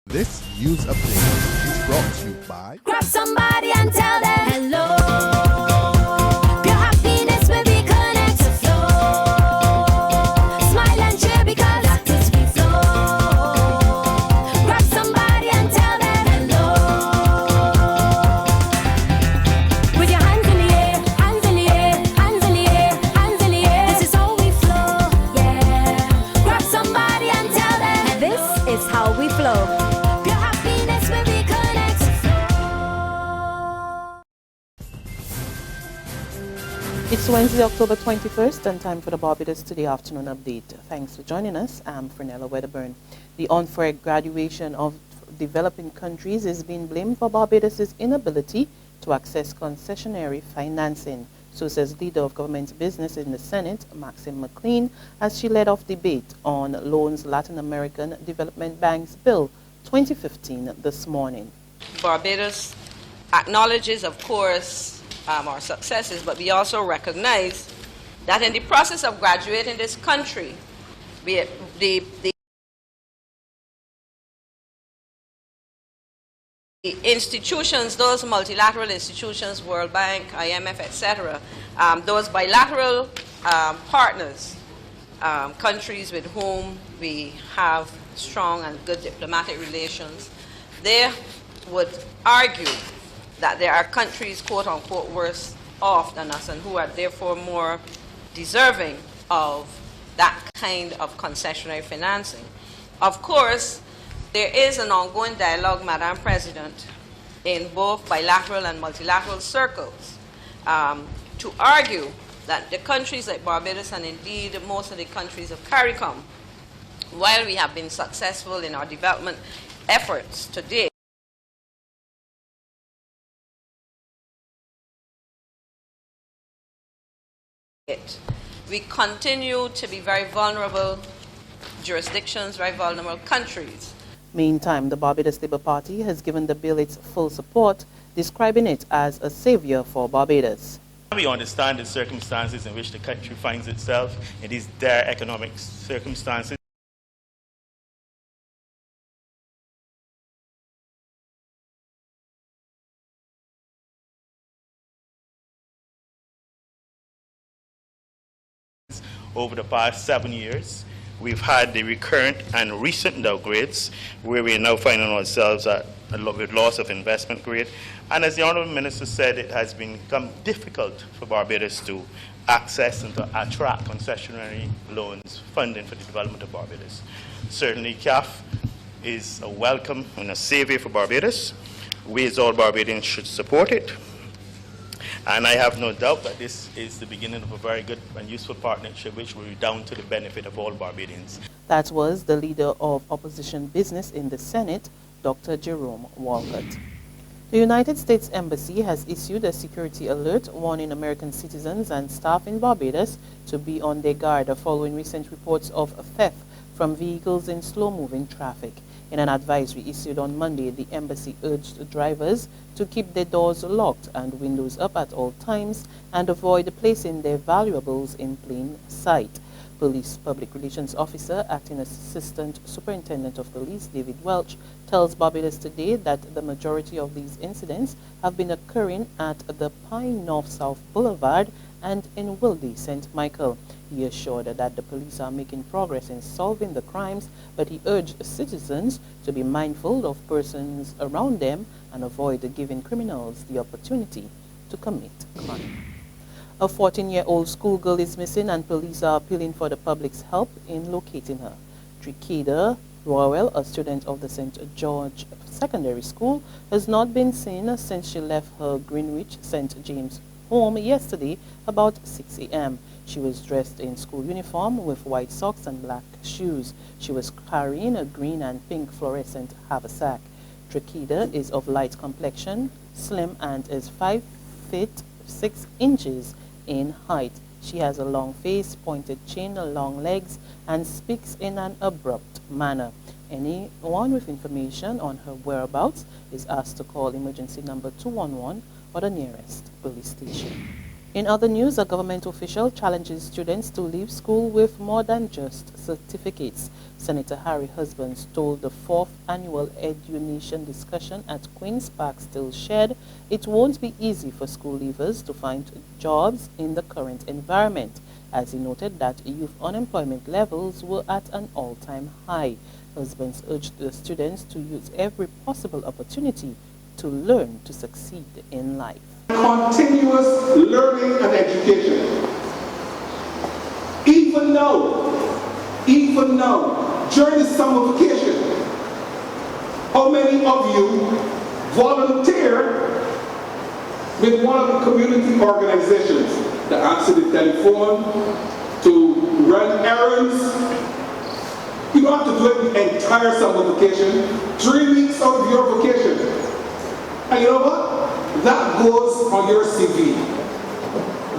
This news update is brought to you by Grab somebody and tell them hello. Your happiness will be connect to flow. Smile and cheer because that is we flow. Grab somebody and tell them hello. With your hands in the air, hands in the air, hands in the air, hands in the air. This is how we flow, yeah. Grab somebody and tell them this is how we flow. It's Wednesday, October 21st, and time for the Barbados Today afternoon update. Thanks for joining us. I'm Fernella Wedderburn. The unfair graduation of developing countries is being blamed for Barbados' inability to access concessionary financing. So says leader of government business in the Senate, Maxine McLean, as she led off debate on Loans Latin American Development Bank's Bill 2015 this morning. Barbados acknowledges, of course, our successes, but we also recognize that in the process of graduating this country, the institutions, those multilateral institutions, World Bank, IMF, etc., those bilateral partners, countries with whom we have strong and good diplomatic relations, they would argue that there are countries, quote unquote, worse off than us and who are therefore more deserving of that kind of concessionary financing. Of course, there is an ongoing dialogue, Madam President, in both bilateral and multilateral circles to argue that the countries like Barbados and indeed most of the countries of CARICOM, while we have been successful in our development efforts today, we continue to be very vulnerable jurisdictions, very vulnerable countries. Meantime, the Barbados Labour Party has given the bill its full support, describing it as a savior for Barbados. We understand the circumstances in which the country finds itself in these dire economic circumstances. Over the past 7 years, we've had the recurrent and recent downgrades where we are now finding ourselves at with loss of investment grade. And as the Honourable Minister said, it has become difficult for Barbados to access and to attract concessionary loans funding for the development of Barbados. Certainly CAF is a welcome and a savior for Barbados. We as all Barbadians should support it. And I have no doubt that this is the beginning of a very good and useful partnership which will be down to the benefit of all Barbadians. That was the leader of opposition business in the Senate, Dr. Jerome Walcott. The United States Embassy has issued a security alert warning American citizens and staff in Barbados to be on their guard following recent reports of theft from vehicles in slow-moving traffic. In an advisory issued on Monday, the embassy urged drivers to keep their doors locked and windows up at all times and avoid placing their valuables in plain sight. Police Public Relations Officer, Acting Assistant Superintendent of Police, David Welch, tells Barbados Today that the majority of these incidents have been occurring at the Pine North-South Boulevard and in Wilde, St. Michael. He assured that the police are making progress in solving the crimes, but he urged citizens to be mindful of persons around them and avoid giving criminals the opportunity to commit crime. A 14-year-old schoolgirl is missing and police are appealing for the public's help in locating her. Trekida Worrell, a student of the St. George Secondary School, has not been seen since she left her Greenwich St. James home yesterday about 6 a.m. She was dressed in school uniform with white socks and black shoes. She was carrying a green and pink fluorescent haversack. Trekida is of light complexion, slim, and is 5 feet 6 inches in height. She has a long face, pointed chin, long legs, and speaks in an abrupt manner. Anyone with information on her whereabouts is asked to call emergency number 211 or the nearest police station. In other news, a government official challenges students to leave school with more than just certificates. Senator Harry Husbands told the 4th annual Edu-Nation discussion at Queen's Park Still shared it won't be easy for school leavers to find jobs in the current environment, as he noted that youth unemployment levels were at an all-time high. Husbands urged the students to use every possible opportunity to learn to succeed in life. Continuous learning and education. Even now, during the summer vacation, how many of you volunteer with one of the community organizations to answer the telephone, to run errands? You don't have to do it the entire summer vacation, 3 weeks out of your vacation. And you know what? That goes on your CV.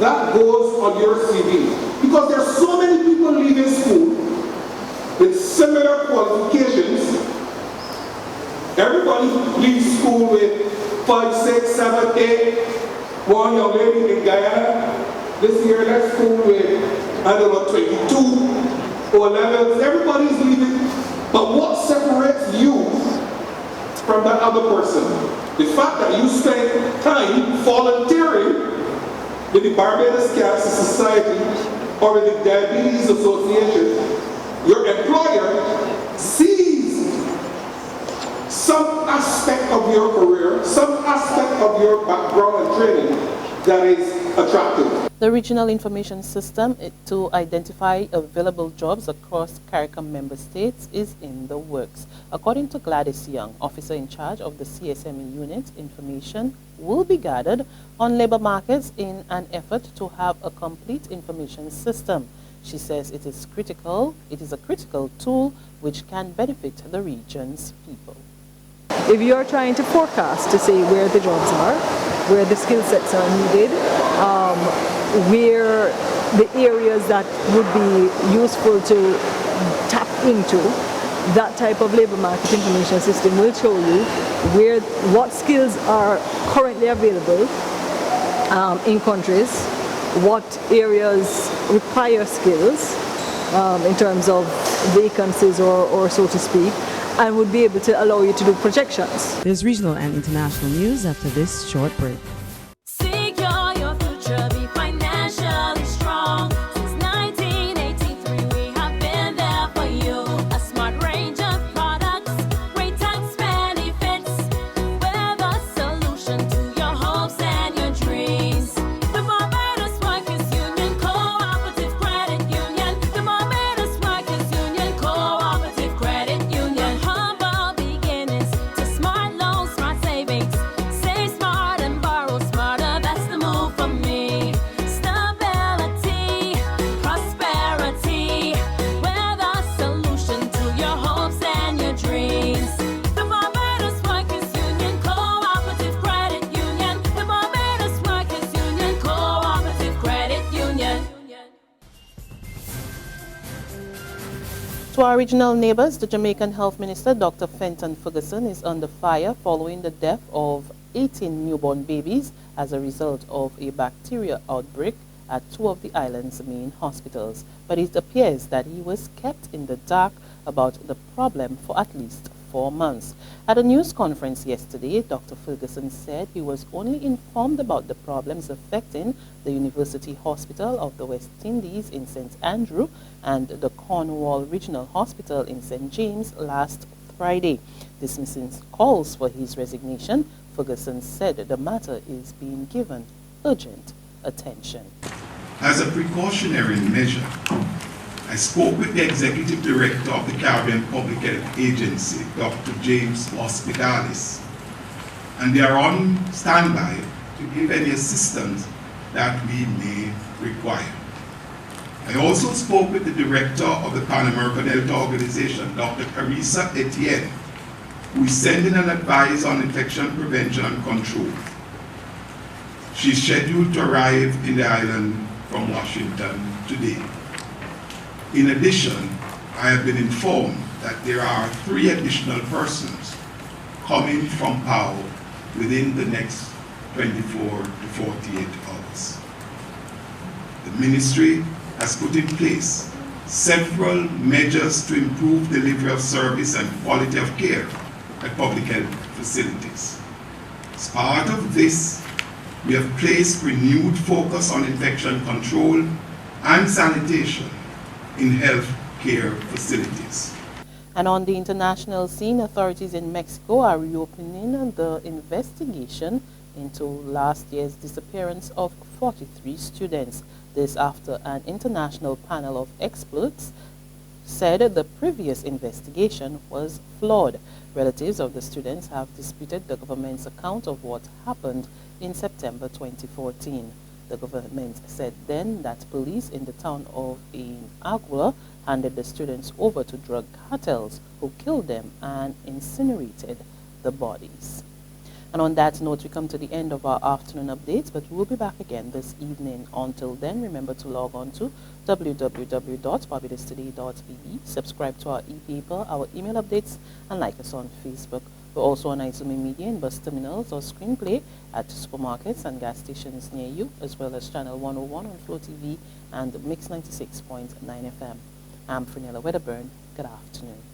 That goes on your CV. Because there are so many people leaving school with similar qualifications. Everybody leaves school with 5, 6, 7, 8. One young lady in Guyana this year left school with, I don't know, 22 or 11. Everybody's leaving. But what separates you from that other person? The fact that you spend time volunteering with the Barbados Cancer Society or with the Diabetes Association, your employer sees some aspect of your career, some aspect of your background and training that is attractive. The Regional Information System to identify available jobs across CARICOM member states is in the works. According to Gladys Young, officer in charge of the CSME unit, information will be gathered on labor markets in an effort to have a complete information system. She says it is a critical tool which can benefit the region's people. If you are trying to forecast to say where the jobs are, where the skill sets are needed, where the areas that would be useful to tap into, that type of labor market information system will show you what skills are currently available in countries, what areas require skills in terms of vacancies or so to speak, and would be able to allow you to do projections. There's regional and international news after this short break. Secure your future, be financially strong. Since 1983, we have been there for you. A smart range of products, great tax benefits. We're the solution to your hopes and your dreams. The Barbados Workers Union Cooperative Credit Union. The Barbados Workers Union Cooperative Credit Union. Humble beginnings to smart loans, smart savings. Save smart and borrow smarter, that's the move for me. Stability, prosperity, we're the solution to your hopes and your dreams. The Barbados Workers Union Cooperative Credit Union. The Barbados Workers Union Cooperative Credit Union. To our regional neighbors, the Jamaican Health Minister, Dr. Fenton Ferguson, is under fire following the death of 18 newborn babies as a result of a bacteria outbreak at 2 of the island's main hospitals. But it appears that he was kept in the dark about the problem for at least 4 months. At a news conference yesterday, Dr. Ferguson said he was only informed about the problems affecting the University Hospital of the West Indies in St. Andrew and the Cornwall Regional Hospital in St. James last Friday. Dismissing calls for his resignation, Ferguson said the matter is being given urgent attention. As a precautionary measure, I spoke with the Executive Director of the Caribbean Public Health Agency, Dr. James Hospitalis, and they are on standby to give any assistance that we may require. I also spoke with the Director of the Pan American Health Organization, Dr. Carissa Etienne, who is sending an advice on infection prevention and control. She is scheduled to arrive in the island from Washington today. In addition, I have been informed that there are 3 additional persons coming from PAO within the next 24 to 48 hours. The ministry has put in place several measures to improve delivery of service and quality of care at public health facilities. As part of this, we have placed renewed focus on infection control and sanitation in health care facilities. And on the international scene, authorities in Mexico are reopening the investigation into last year's disappearance of 43 students. This after an international panel of experts said the previous investigation was flawed. Relatives of the students have disputed the government's account of what happened in September 2014. The government said then that police in the town of Agua handed the students over to drug cartels who killed them and incinerated the bodies. And on that note, we come to the end of our afternoon updates, but we'll be back again this evening. Until then, remember to log on to www.barbadostoday.be, subscribe to our e-paper, our email updates, and like us on Facebook. We're also on Izumi Media in bus terminals or screenplay at supermarkets and gas stations near you, as well as Channel 101 on Flow TV and Mix 96.9 FM. I'm Frenella Wedderburn. Good afternoon.